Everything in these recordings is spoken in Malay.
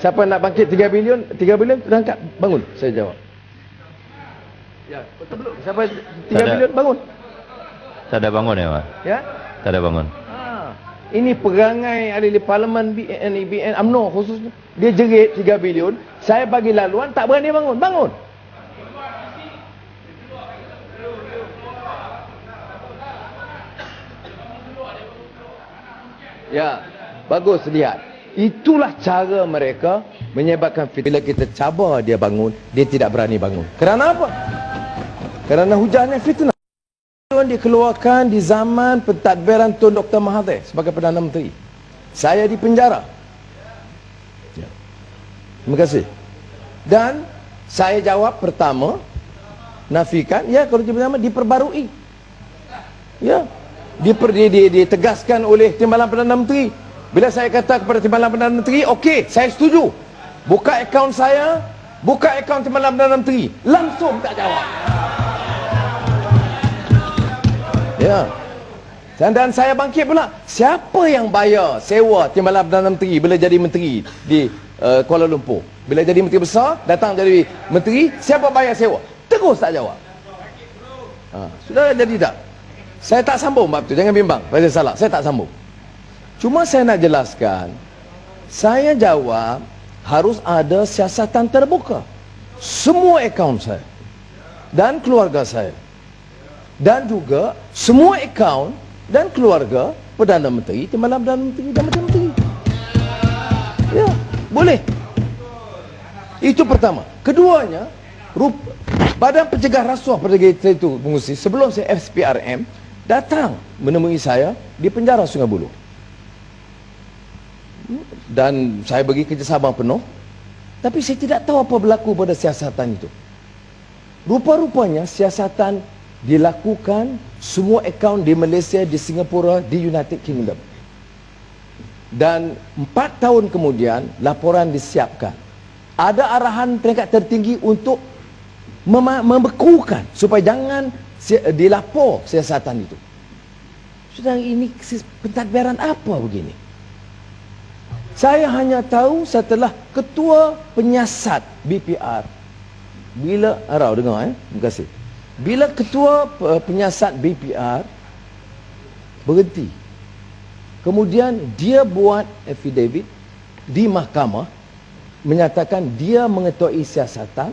Siapa nak bangkit 3 bilion? 3 bilion angkat, bangun. Saya jawab. Ya, betul belum? Siapa 3 bilion bangun? Tak ada bangun ya, Pak? Ya? Tak ada bangun. Ini perangai ahli parlimen BN UMNO khususnya. Dia jerit 3 bilion, saya bagi laluan tak berani bangun. Bangun. Ya, bagus lihat. Itulah cara mereka menyebabkan fitnah. Bila kita cabar dia bangun, dia tidak berani bangun. Kerana apa? Kerana hujannya fitnah. Dikeluarkan di zaman pentadbiran Tun Dr. Mahathir sebagai Perdana Menteri. Saya di penjara. Ya. Terima kasih. Dan saya jawab pertama, nafikan, ya kalau pertama diperbarui. Ya. Ditegaskan oleh Timbalan Perdana Menteri. Bila saya kata kepada Timbalan Perdana Menteri, okey, saya setuju. Buka akaun saya, buka akaun Timbalan Perdana Menteri. Langsung tak jawab. Ya. Dan saya bangkit pula. Siapa yang bayar sewa Timbalan Perdana Menteri bila jadi menteri di Kuala Lumpur? Bila jadi menteri besar, datang jadi menteri, siapa bayar sewa? Terus tak jawab. Sudah jadi tak? Saya tak sambung bab tu, jangan bimbang. Saya salah, saya tak sambung. Cuma saya nak jelaskan, saya jawab harus ada siasatan terbuka. Semua akaun saya dan keluarga saya, dan juga semua akaun dan keluarga Perdana Menteri, Timbalan Perdana Menteri dan Perdana Menteri. Ya, boleh. Itu pertama. Keduanya, Badan Pencegah Rasuah pada kita itu mengusi, sebelum saya FPRM, datang menemui saya di penjara Sungai Buloh. Dan saya bagi kerjasama penuh. Tapi saya tidak tahu apa berlaku pada siasatan itu. Rupa-rupanya siasatan dilakukan semua akaun di Malaysia, di Singapura, di United Kingdom. Dan 4 tahun kemudian laporan disiapkan. Ada arahan peringkat tertinggi untuk membekukan supaya jangan dilapor siasatan itu. Sedang ini pentadbiran apa begini? Saya hanya tahu setelah ketua penyiasat BPR, bila Arau dengar terima kasih. Bila ketua penyiasat BPR berhenti, kemudian dia buat affidavit di mahkamah menyatakan dia mengetuai siasatan,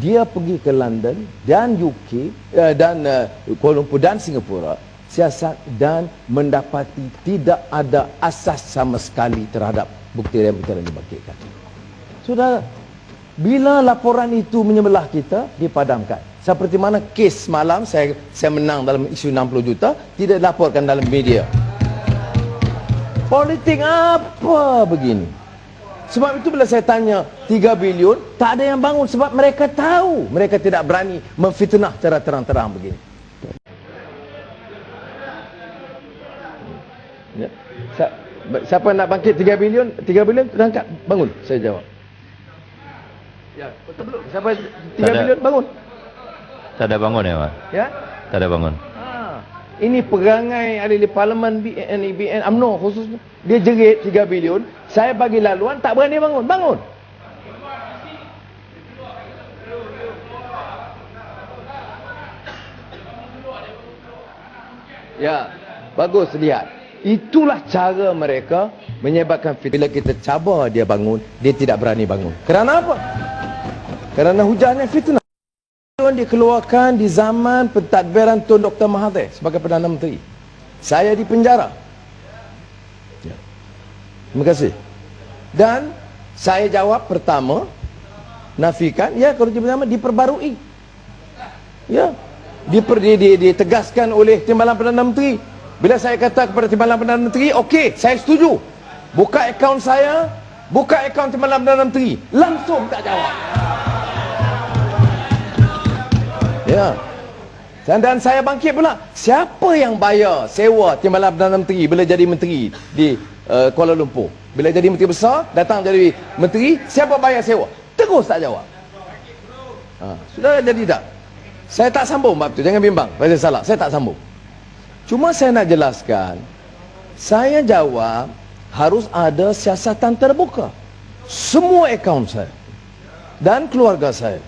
dia pergi ke London dan UK dan Kuala Lumpur dan Singapura siasat dan mendapati tidak ada asas sama sekali terhadap bukti yang dibangkitkan. Sudah, bila laporan itu menyebelah kita, dipadamkan. Seperti mana kes malam saya menang dalam isu 60 juta, tidak dilaporkan dalam media. Politik apa begini? Sebab itu bila saya tanya 3 bilion, tak ada yang bangun sebab mereka tahu mereka tidak berani memfitnah secara terang-terang begini. Ya. Siapa nak bangkit 3 bilion? 3 bilion angkat, bangun. Saya jawab. Ya, betul belum? Siapa 3 bilion bangun? Tak ada bangun ya, Pak? Ya? Tak ada bangun. Ini perangai ahli parlimen BN UMNO khususnya. Dia jerit 3 bilion, saya bagi laluan tak berani bangun. Bangun. Ya, bagus lihat. Itulah cara mereka menyebabkan fitnah. Bila kita cabar dia bangun, dia tidak berani bangun. Kerana apa? Kerana hujannya fitnah. Dikeluarkan di zaman pentadbiran Tun Dr. Mahathir sebagai Perdana Menteri. Saya di penjara. Ya. Terima kasih. Dan saya jawab pertama, nafikan, ya kalau pertama diperbarui. Ya. Ditegaskan oleh Timbalan Perdana Menteri. Bila saya kata kepada Timbalan Perdana Menteri, okey, saya setuju. Buka akaun saya, buka akaun Timbalan Perdana Menteri. Langsung tak jawab. Ya. Dan saya bangkit pula. Siapa yang bayar sewa Timbalan Perdana Menteri bila jadi menteri di Kuala Lumpur? Bila jadi menteri besar, datang jadi menteri, siapa bayar sewa? Terus tak jawab. Sudah jadi tak? Saya tak sambung bab tu, jangan bimbang. Saya salah, saya tak sambung. Cuma saya nak jelaskan, saya jawab harus ada siasatan terbuka. semua akaun saya dan keluarga saya,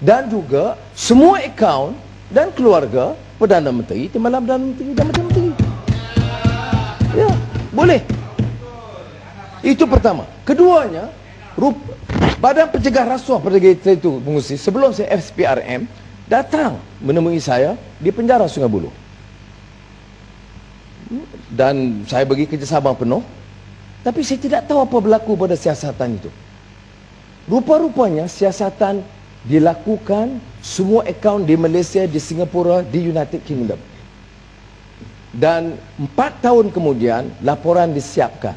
dan juga semua akaun dan keluarga Perdana Menteri, Timbalan Perdana Menteri dan Menteri Menteri. Ya, boleh. Itu pertama. Keduanya, Badan Pencegah Rasuah Perdana itu pengurusi sebelum saya FPRM datang menemui saya di penjara Sungai Buloh. Dan saya bagi kerjasama penuh, tapi saya tidak tahu apa berlaku pada siasatan itu. Rupa-rupanya siasatan dilakukan semua akaun di Malaysia, di Singapura, di United Kingdom. Dan 4 tahun kemudian laporan disiapkan.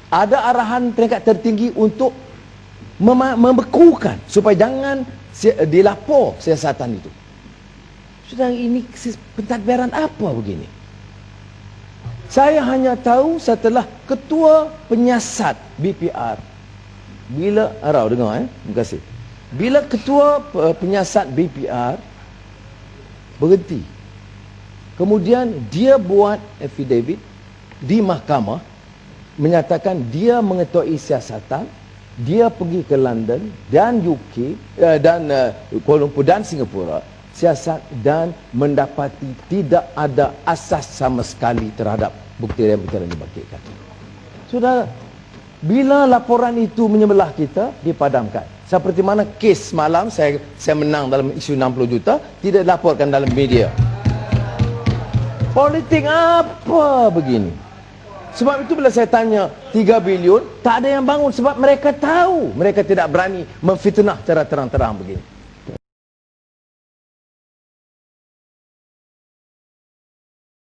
Ada arahan peringkat tertinggi untuk membekukan supaya jangan dilapor siasatan itu. Sedang ini pentadbiran apa begini? Saya hanya tahu setelah ketua penyiasat BPR, bila arau dengar terima kasih. Bila ketua penyiasat BPR berhenti, kemudian dia buat affidavit di mahkamah menyatakan dia mengetahui siasatan, dia pergi ke London dan UK dan Kuala Lumpur dan Singapura siasat dan mendapati tidak ada asas sama sekali terhadap bukti yang dibangkitkan. Saudara, bila laporan itu menyebelah kita, dipadamkan. Seperti mana kes malam saya menang dalam isu 60 juta, tidak dilaporkan dalam media. Politik apa begini? Sebab itu bila saya tanya 3 bilion, tak ada yang bangun sebab mereka tahu mereka tidak berani memfitnah secara terang-terang begini.